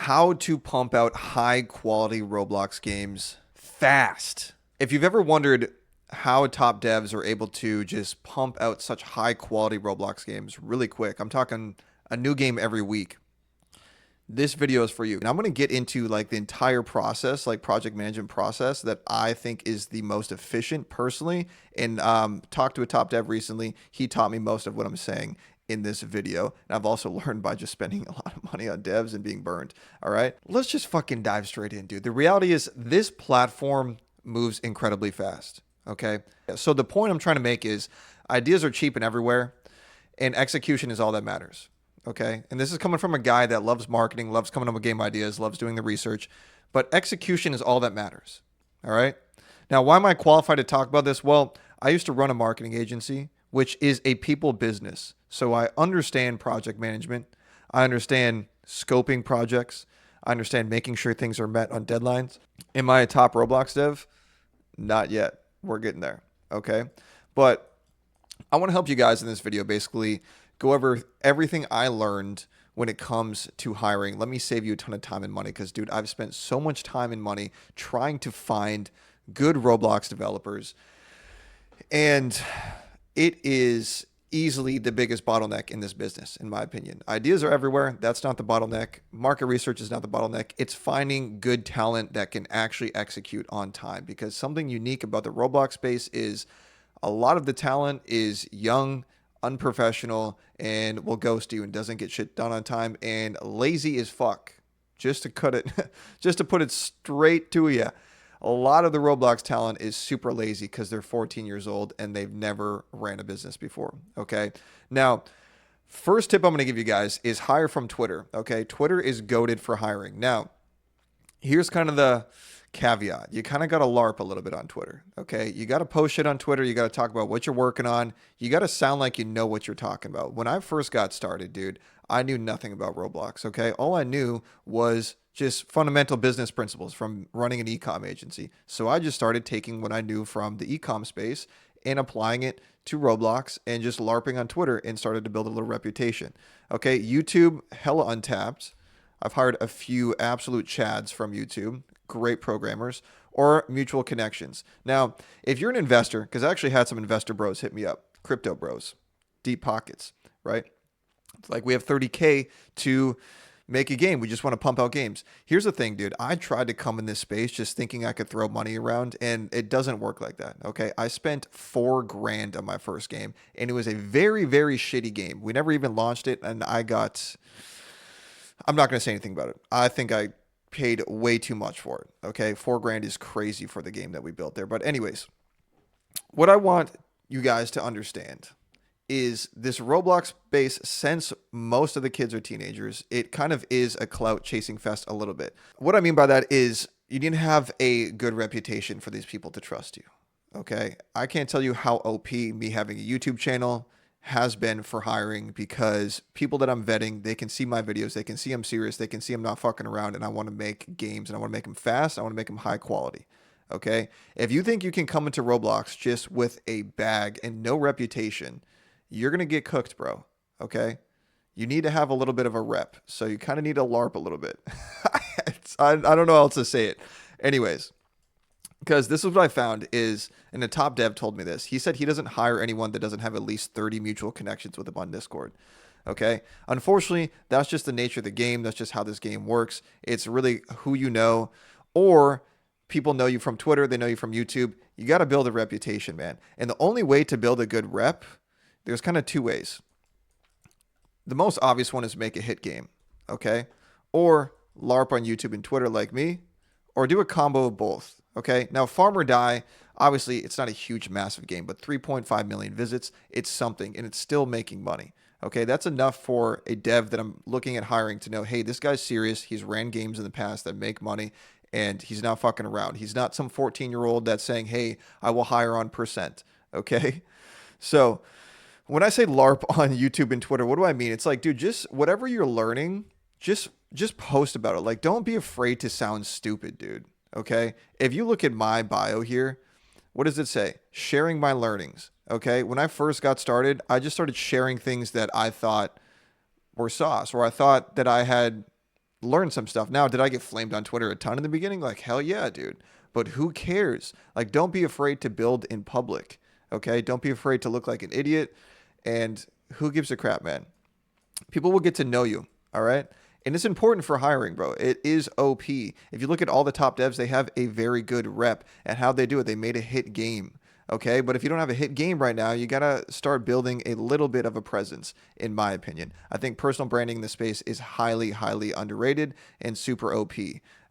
how to pump out high quality Roblox games fast. If you've ever wondered how top devs are able to just pump out such high quality Roblox games really quick, I'm talking a new game every week. This video is for you. And I'm going to get into like the entire process, like project management process that I think is the most efficient personally. And talked to a top dev recently. He taught me most of what I'm saying in this video. And I've also learned by just spending a lot of money on devs and being burned. All right, let's just fucking dive straight in, dude. The reality is this platform moves incredibly fast. Okay. So the point I'm trying to make is ideas are cheap and everywhere, and execution is all that matters. Okay. And this is coming from a guy that loves marketing, loves coming up with game ideas, loves doing the research, but execution is all that matters. All right. Now, why am I qualified to talk about this? Well, I used to run a marketing agency, which is a people business. So I understand project management. I understand scoping projects. I understand making sure things are met on deadlines. Am I a top Roblox dev? Not yet. We're getting there. Okay. But I want to help you guys in this video basically go over everything I learned when it comes to hiring. Let me save you a ton of time and money because, dude, I've spent so much time and money trying to find good Roblox developers. And it is easily the biggest bottleneck in this business, in my opinion. Ideas are everywhere. That's not the bottleneck. Market research is not the bottleneck. It's finding good talent that can actually execute on time, because something unique about the Roblox space is a lot of the talent is young, unprofessional, and will ghost you and doesn't get shit done on time and lazy as fuck. Just to cut it, just to put it straight to you. A lot of the Roblox talent is super lazy because they're 14 years old and they've never ran a business before. Okay. Now, first tip I'm going to give you guys is hire from Twitter. Okay. Twitter is goated for hiring. Now, here's kind of the caveat. You kind of got to LARP a little bit on Twitter. Okay. You got to post shit on Twitter. You got to talk about what you're working on. You got to sound like you know what you're talking about. When I first got started, dude, I knew nothing about Roblox. Okay. All I knew was just fundamental business principles from running an e-com agency. So I just started taking what I knew from the e-com space and applying it to Roblox and just LARPing on Twitter and started to build a little reputation. Okay. YouTube, hella untapped. I've hired a few absolute chads from YouTube, great programmers, or mutual connections. Now, if you're an investor, because I actually had some investor bros hit me up, crypto bros, deep pockets, right? It's like we have 30K to make a game. We just want to pump out games. Here's the thing, dude. I tried to come in this space just thinking I could throw money around, and it doesn't work like that. Okay. I spent $4,000 on my first game, and it was a very, very shitty game. We never even launched it, and I'm not going to say anything about it. I think I paid way too much for it. Okay. $4,000 is crazy for the game that we built there. But anyways, what I want you guys to understand is this Roblox base, since most of the kids are teenagers, it kind of is a clout chasing fest a little bit. What I mean by that is you need to have a good reputation for these people to trust you. Okay. I can't tell you how OP me having a YouTube channel has been for hiring, because people that I'm vetting, they can see my videos, they can see I'm serious, they can see I'm not fucking around, and I want to make games and I want to make them fast. I want to make them high quality. Okay. If you think you can come into Roblox just with a bag and no reputation, you're going to get cooked, bro. Okay. You need to have a little bit of a rep. So you kind of need to LARP a little bit. I don't know how else to say it. Anyways, because this is what I found is, and the top dev told me this. He said he doesn't hire anyone that doesn't have at least 30 mutual connections with him on Discord. Okay. Unfortunately, that's just the nature of the game. That's just how this game works. It's really who you know, or people know you from Twitter. They know you from YouTube. You got to build a reputation, man. And the only way to build a good rep, there's kind of two ways. The most obvious one is make a hit game, okay? Or LARP on YouTube and Twitter like me, or do a combo of both, okay? Now, Farm or Die, obviously, it's not a huge, massive game, but 3.5 million visits, it's something, and it's still making money, okay? That's enough for a dev that I'm looking at hiring to know, hey, this guy's serious. He's ran games in the past that make money, and he's not fucking around. He's not some 14-year-old that's saying, hey, I will hire on percent, okay? So when I say LARP on YouTube and Twitter, what do I mean? It's like, dude, just whatever you're learning, just post about it. Like, don't be afraid to sound stupid, dude. Okay. If you look at my bio here, what does it say? Sharing my learnings. Okay. When I first got started, I just started sharing things that I thought were sauce, or I thought that I had learn some stuff. Now, did I get flamed on Twitter a ton in the beginning? Like, hell yeah, dude. But who cares? Like, don't be afraid to build in public. Okay? Don't be afraid to look like an idiot. And who gives a crap, man? People will get to know you. All right? And it's important for hiring, bro. It is OP. If you look at all the top devs, they have a very good rep at how they do it. They made a hit game. Okay, but if you don't have a hit game right now, you got to start building a little bit of a presence, in my opinion. I think personal branding in the space is highly, highly underrated and super OP.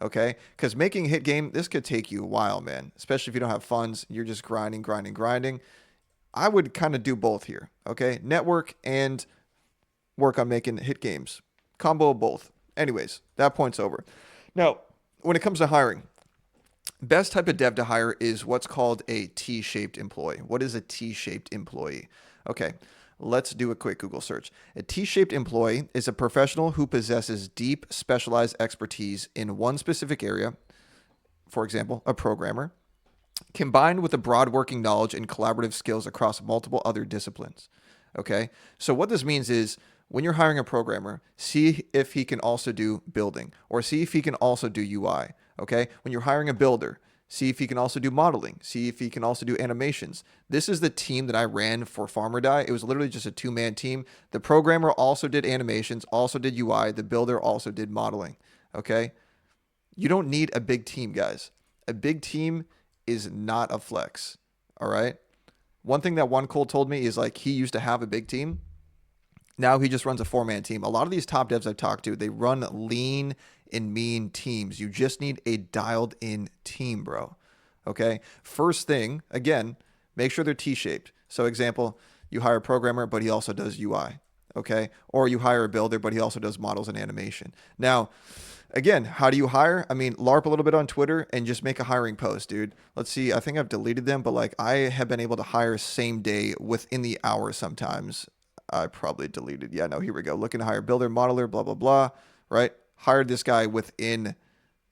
Okay, because making a hit game, this could take you a while, man, especially if you don't have funds. You're just grinding, grinding, grinding. I would kind of do both here. Okay, network and work on making hit games. Combo of both. Anyways, that point's over. Now, when it comes to hiring, best type of dev to hire is what's called a T-shaped employee. What is a T-shaped employee? Okay, let's do a quick Google search. A T-shaped employee is a professional who possesses deep, specialized expertise in one specific area, for example, a programmer, combined with a broad working knowledge and collaborative skills across multiple other disciplines. Okay, so what this means is when you're hiring a programmer, see if he can also do building or see if he can also do UI. Okay, when you're hiring a builder, see if he can also do modeling, see if he can also do animations. This is the team that I ran for Farm or Die. It was literally just a 2-man team. The programmer also did animations, also did UI. The builder also did modeling. Okay, you don't need a big team, guys. A big team is not a flex. All right. One thing that One Cole told me is like he used to have a big team. Now he just runs a 4-man team. A lot of these top devs I've talked to, they run lean and mean teams. You just need a dialed in team, bro. Okay. First thing, again, make sure they're T-shaped. So example, you hire a programmer, but he also does UI. Okay. Or you hire a builder, but he also does models and animation. Now, again, how do you hire? I mean, LARP a little bit on Twitter and just make a hiring post, dude. Let's see. I think I've deleted them, but like I have been able to hire same day within the hour sometimes. I probably deleted. Yeah, no, here we go. Looking to hire builder, modeler, blah, blah, blah. Right? Hired this guy within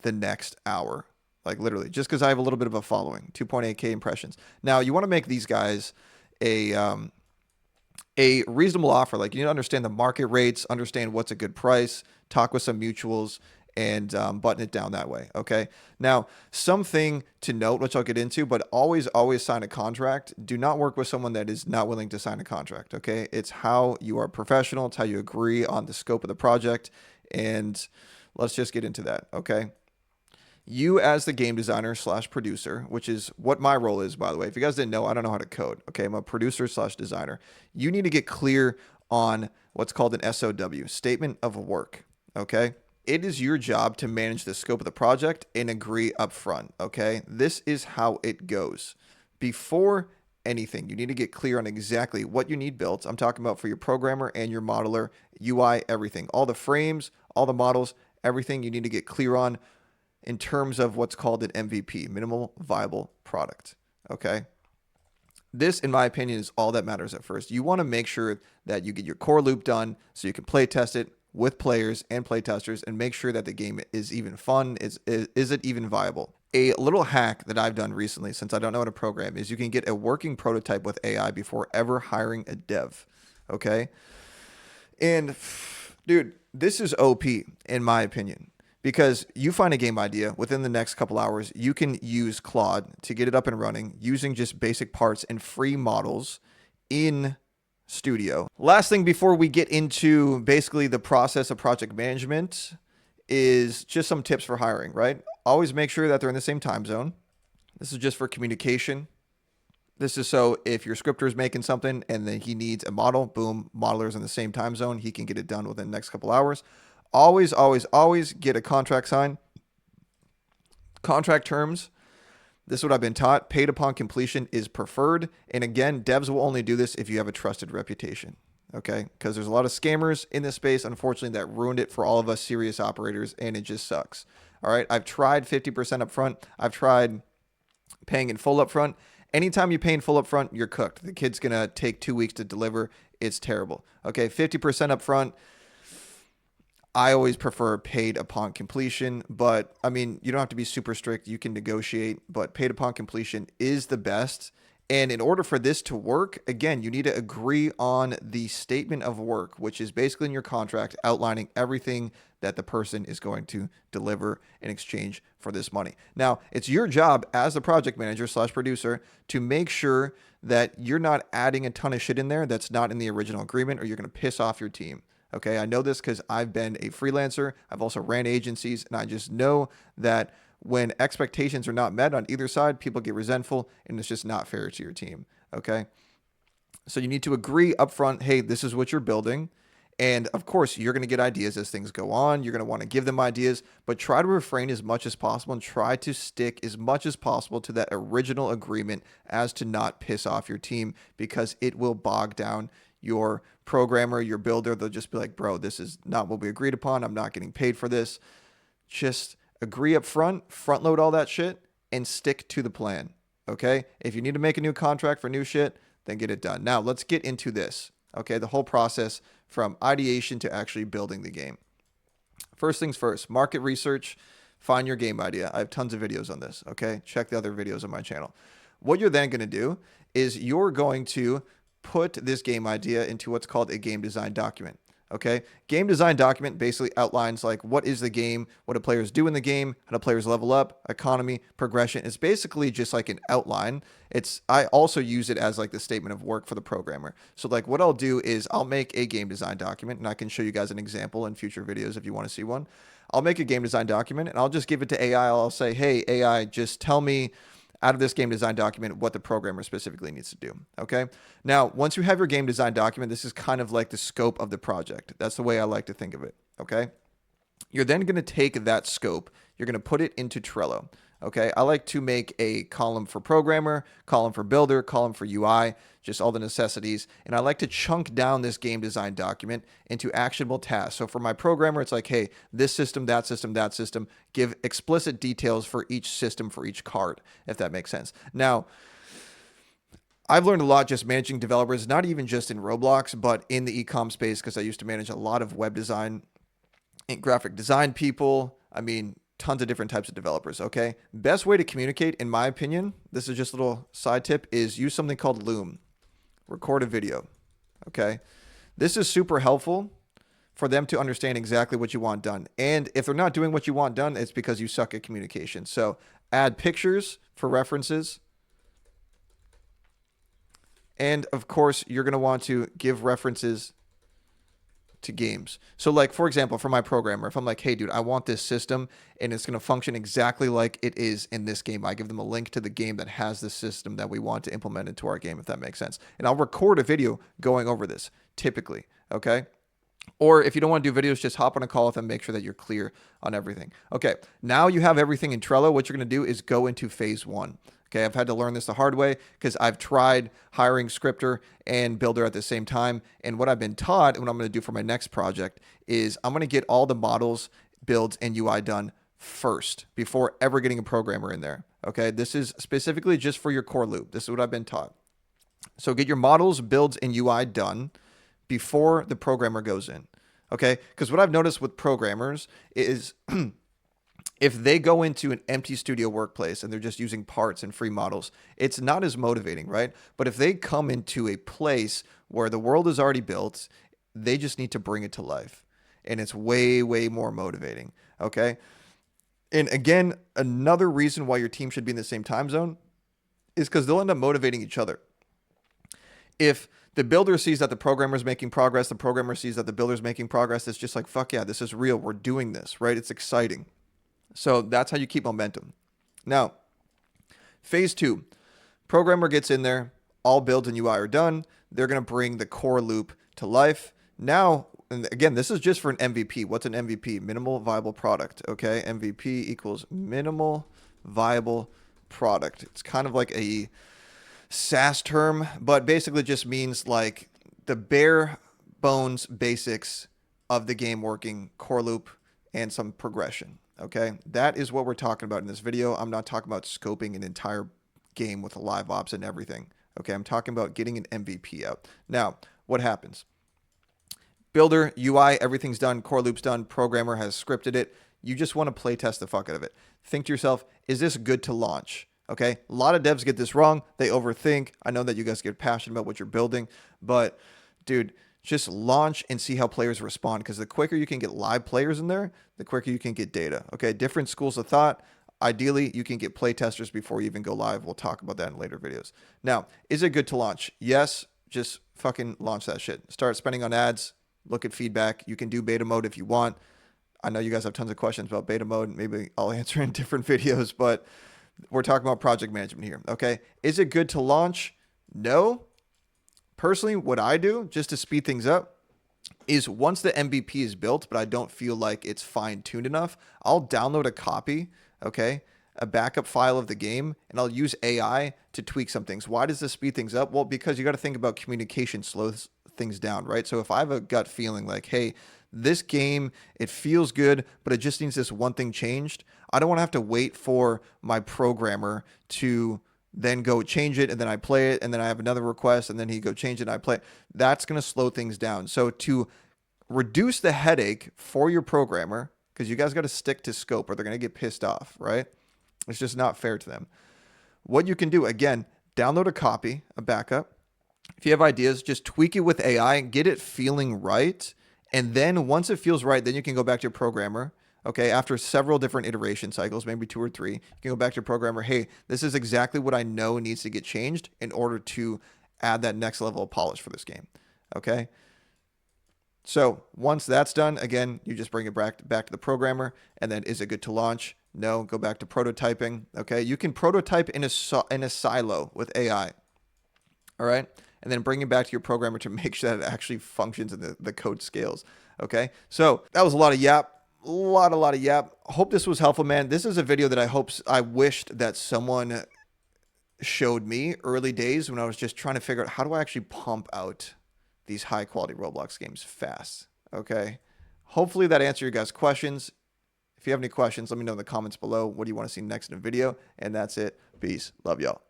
the next hour. Like literally, just because I have a little bit of a following, 2.8K impressions. Now, you want to make these guys a reasonable offer. Like you need to understand the market rates, understand what's a good price, talk with some mutuals, and button it down that way. Okay. Now, something to note, which I'll get into, but always sign a contract. Do not work with someone that is not willing to sign a contract. Okay. It's how you are professional. It's how you agree on the scope of the project. And let's just get into that. Okay. You as the game designer / producer, which is what my role is, by the way. If you guys didn't know, I don't know how to code. Okay. I'm a producer / designer. You need to get clear on what's called an SOW, statement of work. Okay. It is your job to manage the scope of the project and agree up front. Okay. This is how it goes. Before anything, you need to get clear on exactly what you need built. I'm talking about for your programmer and your modeler, UI, everything, all the frames, all the models, everything you need to get clear on in terms of what's called an MVP, minimal viable product. Okay. This, in my opinion, is all that matters at first. You want to make sure that you get your core loop done so you can play test it with players and playtesters and make sure that the game is even fun. Is it even viable? A little hack that I've done recently, since I don't know how to program, is you can get a working prototype with AI before ever hiring a dev. Okay. And dude, this is OP in my opinion, because you find a game idea within the next couple hours, you can use Claude to get it up and running using just basic parts and free models in Studio. Last thing before we get into basically the process of project management is just some tips for hiring, right? Always make sure that they're in the same time zone. This is just for communication. This is so if your scripter is making something and then he needs a model, boom, modeler's in the same time zone. He can get it done within the next couple hours. Always get a contract signed. Contract terms. This is what I've been taught. Paid upon completion is preferred. And again, devs will only do this if you have a trusted reputation. Okay. Because there's a lot of scammers in this space, unfortunately, that ruined it for all of us serious operators. And it just sucks. All right. I've tried 50% up front. I've tried paying in full up front. Anytime you pay in full up front, you're cooked. The kid's going to take 2 weeks to deliver. It's terrible. Okay. 50% up front. I always prefer paid upon completion, but I mean, you don't have to be super strict. You can negotiate, but paid upon completion is the best. And in order for this to work, again, you need to agree on the statement of work, which is basically in your contract outlining everything that the person is going to deliver in exchange for this money. Now, it's your job as the project manager / producer to make sure that you're not adding a ton of shit in there that's not in the original agreement, or you're going to piss off your team. Okay, I know this because I've been a freelancer. I've also ran agencies, and I just know that when expectations are not met on either side, people get resentful, and it's just not fair to your team. Okay, so you need to agree up front, hey, this is what you're building. And of course, you're going to get ideas as things go on. You're going to want to give them ideas, but try to refrain as much as possible and try to stick as much as possible to that original agreement as to not piss off your team, because it will bog down your programmer, your builder. They'll just be like, bro, this is not what we agreed upon. I'm not getting paid for this. Just agree up front load all that shit, and stick to the plan. Okay? If you need to make a new contract for new shit, then get it done. Now, let's get into this. Okay, the whole process from ideation to actually building the game. First things first, market research, find your game idea. I have tons of videos on this, okay? Check the other videos on my channel. What you're then going to do is you're going to put this game idea into what's called a game design document. Okay, game design document basically outlines like what is the game, what do players do in the game, how do players level up, economy, progression. It's basically just like an outline. I also use it as like the statement of work for the programmer. So like what I'll do is I'll make a game design document, and I can show you guys an example in future videos if you want to see one. I'll make a game design document and I'll just give it to AI. I'll say, hey, AI, just tell me out of this game design document what the programmer specifically needs to do. Okay. Now, once you have your game design document, this is kind of like the scope of the project. That's the way I like to think of it. Okay. You're then going to take that scope, you're going to put it into Trello. Okay. I like to make a column for programmer, column for builder, column for UI, just all the necessities. And I like to chunk down this game design document into actionable tasks. So for my programmer, it's like, hey, this system, that system, that system, give explicit details for each system, for each card, if that makes sense. Now, I've learned a lot just managing developers, not even just in Roblox, but in the e-com space, because I used to manage a lot of web design and graphic design people. I mean, tons of different types of developers. Okay. Best way to communicate, in my opinion, this is just a little side tip, is use something called Loom. Record a video. Okay. This is super helpful for them to understand exactly what you want done. And if they're not doing what you want done, it's because you suck at communication. So add pictures for references. And of course, you're going to want to give references to games. So like, for example, for my programmer, if I'm like, hey dude, I want this system and it's going to function exactly like it is in this game, I give them a link to the game that has the system that we want to implement into our game, if that makes sense. And I'll record a video going over this typically. Okay. Or if you don't want to do videos, just hop on a call with them, make sure that you're clear on everything. Okay. Now you have everything in Trello. What you're going to do is go into phase one. Okay, I've had to learn this the hard way because I've tried hiring scripter and builder at the same time. And what I've been taught and what I'm going to do for my next project is I'm going to get all the models, builds, and UI done first before ever getting a programmer in there. Okay, this is specifically just for your core loop. This is what I've been taught. So get your models, builds, and UI done before the programmer goes in. Okay, because what I've noticed with programmers is if they go into an empty studio workplace and they're just using parts and free models, it's not as motivating, right? But if they come into a place where the world is already built, they just need to bring it to life. And it's way, way more motivating, okay? And again, another reason why your team should be in the same time zone is because they'll end up motivating each other. If the builder sees that the programmer is making progress, the programmer sees that the builder is making progress, it's just like, fuck yeah, this is real. We're doing this, right? It's exciting. So that's how you keep momentum. Now, phase two, programmer gets in there, all builds and UI are done. They're going to bring the core loop to life. Now, and again, this is just for an MVP. What's an MVP? Minimal viable product. Okay. MVP equals minimal viable product. It's kind of like a SaaS term, but basically just means like the bare bones basics of the game working, core loop, and some progression. Okay, that is what we're talking about in this video. I'm not talking about scoping an entire game with live ops and everything. Okay, I'm talking about getting an MVP out. Now, what happens? Builder, UI, everything's done. Core loop's done. Programmer has scripted it. You just want to play test the fuck out of it. Think to yourself, is this good to launch? Okay. A lot of devs get this wrong. They overthink. I know that you guys get passionate about what you're building, but dude, just launch and see how players respond. Because the quicker you can get live players in there, the quicker you can get data. Okay. Different schools of thought. Ideally, you can get play testers before you even go live. We'll talk about that in later videos. Now, is it good to launch? Yes. Just fucking launch that shit. Start spending on ads. Look at feedback. You can do beta mode if you want. I know you guys have tons of questions about beta mode. Maybe I'll answer in different videos, but we're talking about project management here. Okay. Is it good to launch? No. Personally, what I do just to speed things up is once the MVP is built, but I don't feel like it's fine-tuned enough, I'll download a copy, okay, a backup file of the game, and I'll use AI to tweak some things. Why does this speed things up? Well, because you got to think about communication slows things down, right? So if I have a gut feeling like, hey, this game, it feels good, but it just needs this one thing changed, I don't want to have to wait for my programmer to then go change it, and then I play it, and then I have another request, and then he go change it, and I play it. That's going to slow things down. So to reduce the headache for your programmer, because you guys got to stick to scope or they're going to get pissed off, right? It's just not fair to them. What you can do, again, download a copy, a backup. If you have ideas, just tweak it with AI, get it feeling right, and then once it feels right, then you can go back to your programmer. Okay, after several different iteration cycles, maybe 2 or 3, you can go back to your programmer. Hey, this is exactly what I know needs to get changed in order to add that next level of polish for this game. Okay, so once that's done, again, you just bring it back to the programmer, and then is it good to launch? No, go back to prototyping. Okay, you can prototype in a silo with AI. All right, and then bring it back to your programmer to make sure that it actually functions and the code scales. Okay, so that was a lot of yap. A lot of yap. Hope this was helpful, man. This is a video that I wished that someone showed me early days when I was just trying to figure out how do I actually pump out these high quality Roblox games fast. Okay. Hopefully that answered your guys' questions. If you have any questions, let me know in the comments below. What do you want to see next in a video? And that's it. Peace. Love y'all.